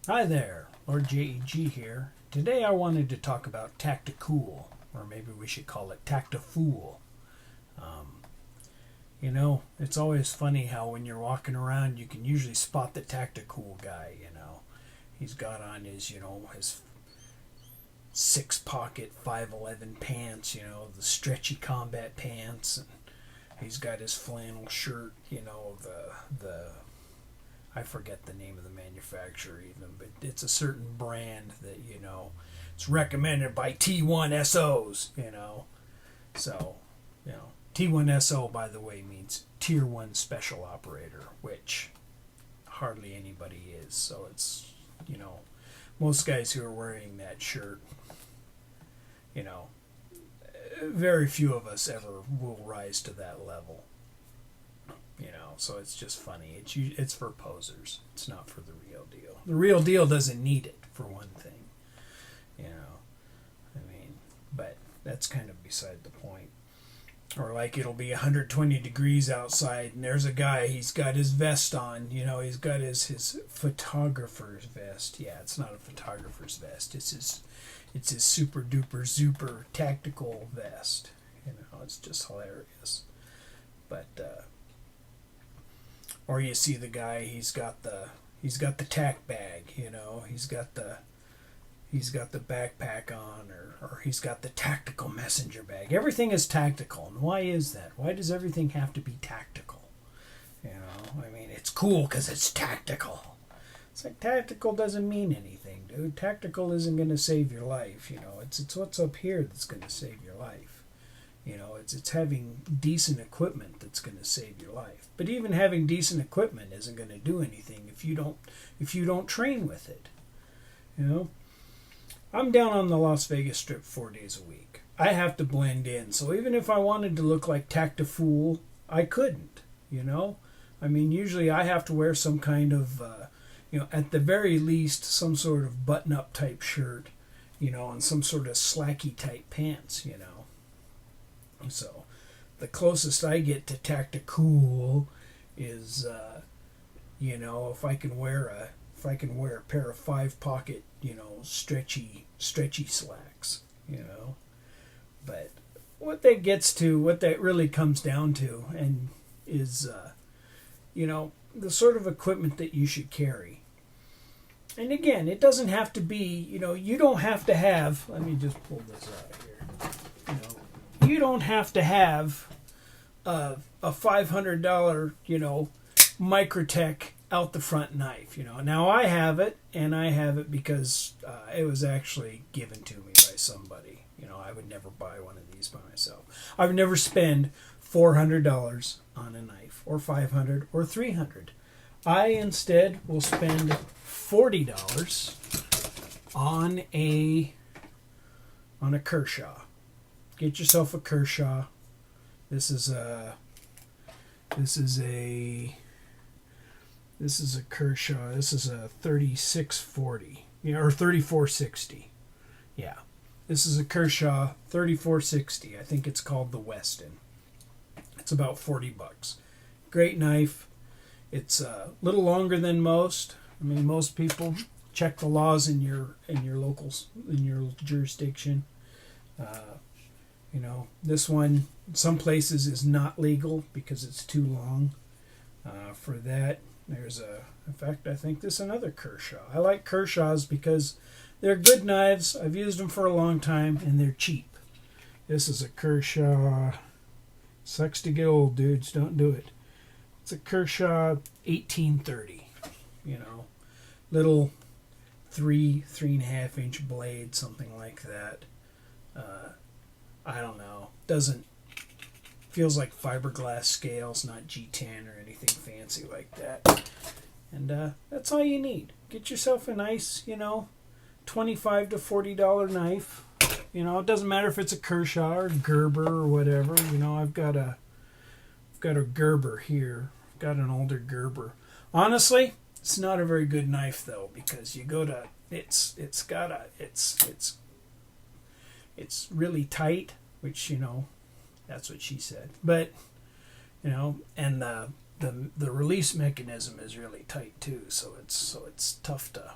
Hi there, Lord JEG here. Today I wanted to talk about TactiCool, or maybe we should call it TactiFool. It's always funny how when you're walking around you can usually spot the TactiCool guy. He's got on his six pocket 511 pants, the stretchy combat pants, and he's got his flannel shirt, the I forget the name of the manufacturer even, but it's a certain brand that, it's recommended by T1SOs. So, T1SO, by the way, means Tier 1 Special Operator, which hardly anybody is. So it's, most guys who are wearing that shirt, very few of us ever will rise to that level. So it's just funny. It's for posers. It's not for the real deal. The real deal doesn't need it, for one thing. But that's kind of beside the point. Or like it'll be 120 degrees outside, and there's a guy, he's got his vest on, he's got his photographer's vest. Yeah, it's not a photographer's vest. It's his super duper super tactical vest. It's just hilarious. But or you see the guy, he's got the tack bag, he's got the backpack on, or he's got the tactical messenger bag. Everything is tactical. And why is that? Why does everything have to be tactical? It's cool because it's tactical. It's like tactical doesn't mean anything, dude. Tactical isn't going to save your life. It's what's up here that's going to save your life. It's having decent equipment that's going to save your life. But even having decent equipment isn't going to do anything if you don't train with it. I'm down on the Las Vegas Strip 4 days a week. I have to blend in. So even if I wanted to look like TactiFool, I couldn't. Usually I have to wear some kind of, at the very least, some sort of button-up type shirt, and some sort of slacky type pants, So the closest I get to TactiCool is, if I can wear a pair of 5-pocket, stretchy slacks, But what that really comes down to, and is, the sort of equipment that you should carry. And again, it doesn't have to be, you don't have to have, let me just pull this out of here. You don't have to have a $500, Microtech out the front knife. Now I have it, and I have it because it was actually given to me by somebody. I would never buy one of these by myself. I would never spend $400 on a knife, or $500, or $300. I instead will spend $40 on a Kershaw. Get yourself a Kershaw. This is a Kershaw. This is a 3640, or 3460. Yeah. This is a Kershaw 3460. I think it's called the Weston. It's about $40. Great knife. It's a little longer than most. Most people check the laws in your jurisdiction. This one, some places, is not legal because it's too long. For that, in fact, I think this is another Kershaw. I like Kershaws because they're good knives. I've used them for a long time, and they're cheap. This is a Kershaw. Sucks to get old, dudes. Don't do it. It's a Kershaw 1830. Little 3.5 inch blade, something like that. I don't know. Feels like fiberglass scales, not G10 or anything fancy like that. And that's all you need. Get yourself a nice, $25 to $40 knife. It doesn't matter if it's a Kershaw or Gerber or whatever. I've got a Gerber here. I've got an older Gerber. Honestly, it's not a very good knife though, because you go to it's really tight, which that's what she said. But and the release mechanism is really tight too, so it's tough to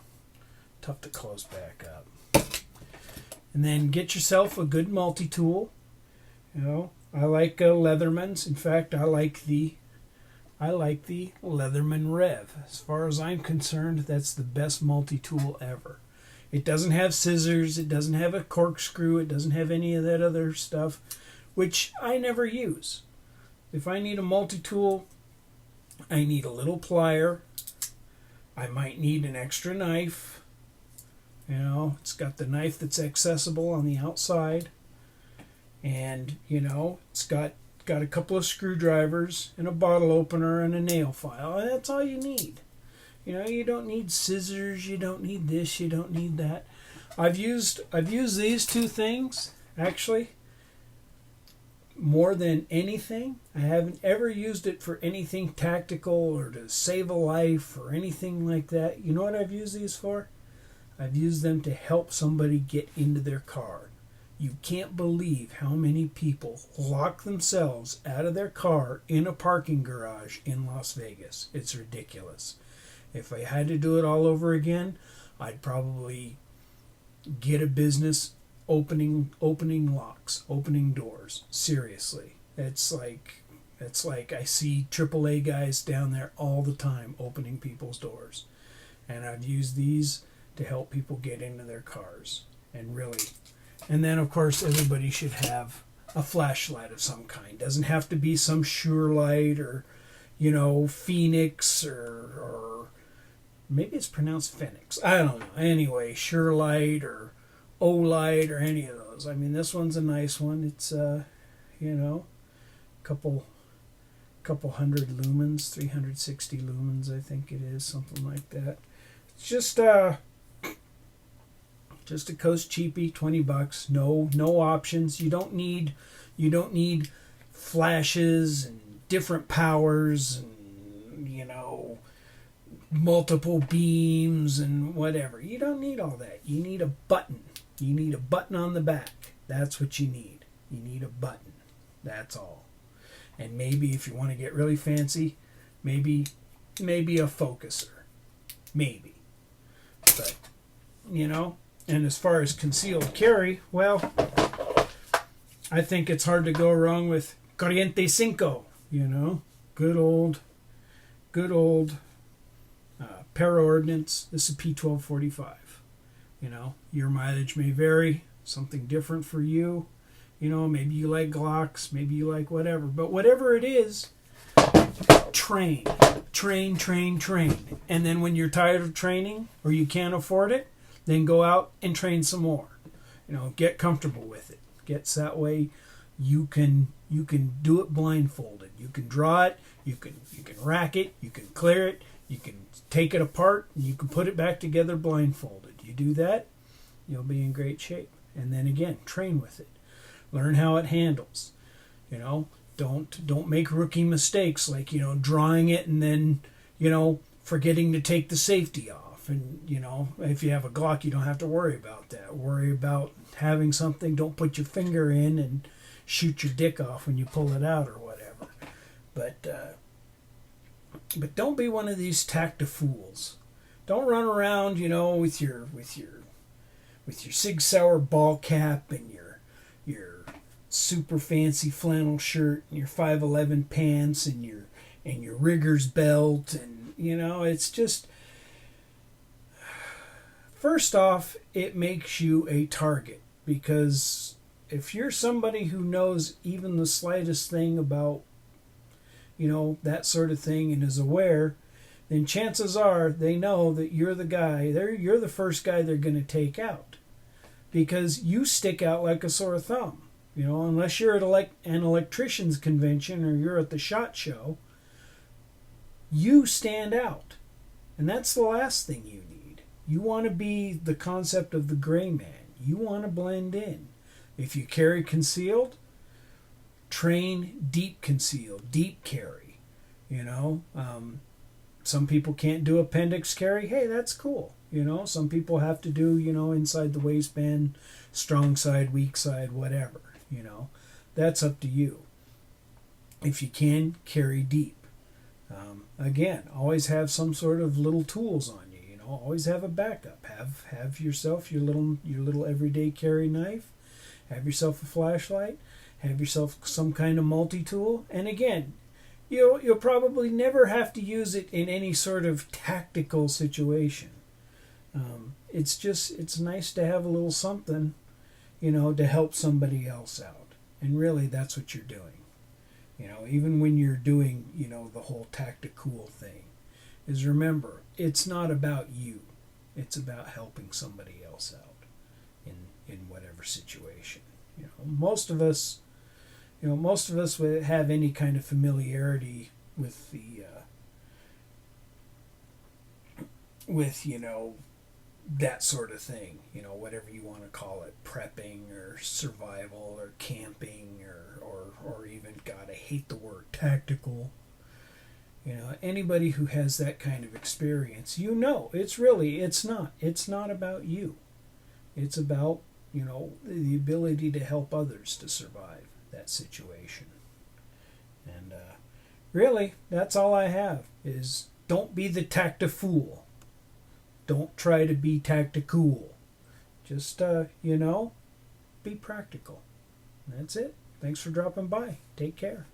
tough to close back up. And then get yourself a good multi-tool. You know, I like Leatherman's. In fact, I like the Leatherman Rev. As far as I'm concerned, that's the best multi-tool ever. It doesn't have scissors. It doesn't have a corkscrew. It doesn't have any of that other stuff, which I never use. If I need a multi-tool, I need a little plier. I might need an extra knife. You know, it's got the knife that's accessible on the outside. And, you know, it's got a couple of screwdrivers and a bottle opener and a nail file. And that's all you need. You know, you don't need scissors, you don't need this, you don't need that. I've used these two things, actually, more than anything. I haven't ever used it for anything tactical or to save a life or anything like that. You know what I've used these for? I've used them to help somebody get into their car. You can't believe how many people lock themselves out of their car in a parking garage in Las Vegas. It's ridiculous. If I had to do it all over again, I'd probably get a business opening locks, opening doors. Seriously. It's like I see AAA guys down there all the time opening people's doors. And I've used these to help people get into their cars. And then of course everybody should have a flashlight of some kind. Doesn't have to be some Sure Light or, you know, Phoenix or maybe it's pronounced Phoenix. I don't know. Anyway, Sure Light or O-Light or any of those. I mean, this one's a nice one. It's you know, couple hundred lumens, 360 lumens, I think it is, something like that. It's just a Coast cheapie, $20. No options. You don't need flashes and different powers and, you know, multiple beams and whatever. You don't need all that. You need a button. You need a button on the back. That's what you need. You need a button. That's all. And maybe if you want to get really fancy, maybe a focuser. Maybe. But, you know, and as far as concealed carry, well, I think it's hard to go wrong with Corriente Cinco, you know, good old para ordnance. This is P1245. You know, your mileage may vary, something different for you. You know, maybe you like Glocks, maybe you like whatever. But whatever it is, train. And then when you're tired of training or you can't afford it, then go out and train some more. You know, get comfortable with it. Gets that way you can do it blindfolded. You can draw it, you can rack it, you can clear it, you can take it apart, and you can put it back together blindfolded. You do that, you'll be in great shape. And then again, train with it. Learn how it handles. You know, don't make rookie mistakes like, you know, drawing it and then, you know, forgetting to take the safety off. And, you know, if you have a Glock, you don't have to worry about that. Worry about having something. Don't put your finger in and shoot your dick off when you pull it out or whatever. But don't be one of these TactiFools. Don't run around, you know, with your Sig Sauer ball cap and your super fancy flannel shirt and your 511 pants and your rigger's belt, and, you know, it's just, first off, it makes you a target, because if you're somebody who knows even the slightest thing about, you know, that sort of thing and is aware, then chances are they know that you're the guy, you're the first guy they're going to take out, because you stick out like a sore thumb. You know, unless you're at an electrician's convention or you're at the SHOT Show, you stand out. And that's the last thing you need. You want to be the concept of the gray man. You want to blend in. If you carry concealed, train deep concealed, deep carry. You know, some people can't do appendix carry. Hey, that's cool. You know, some people have to do, you know, inside the waistband, strong side, weak side, whatever. You know, that's up to you. If you can, carry deep. Again, always have some sort of little tools on you. You know, always have a backup. Have yourself your little everyday carry knife. Have yourself a flashlight. Have yourself some kind of multi-tool. And again, you'll probably never have to use it in any sort of tactical situation. It's nice to have a little something, to help somebody else out. And really, that's what you're doing. Even when you're doing, the whole TactiCool thing, is remember, it's not about you. It's about helping somebody else out in whatever situation. Most of us would have any kind of familiarity with that sort of thing, whatever you want to call it, prepping or survival or camping or even, God, I hate the word tactical. Anybody who has that kind of experience, it's not about you. It's about, the ability to help others to survive that situation. And really, that's all I have, is don't be the TactiFool. Don't try to be TactiCool. Just, be practical. And that's it. Thanks for dropping by. Take care.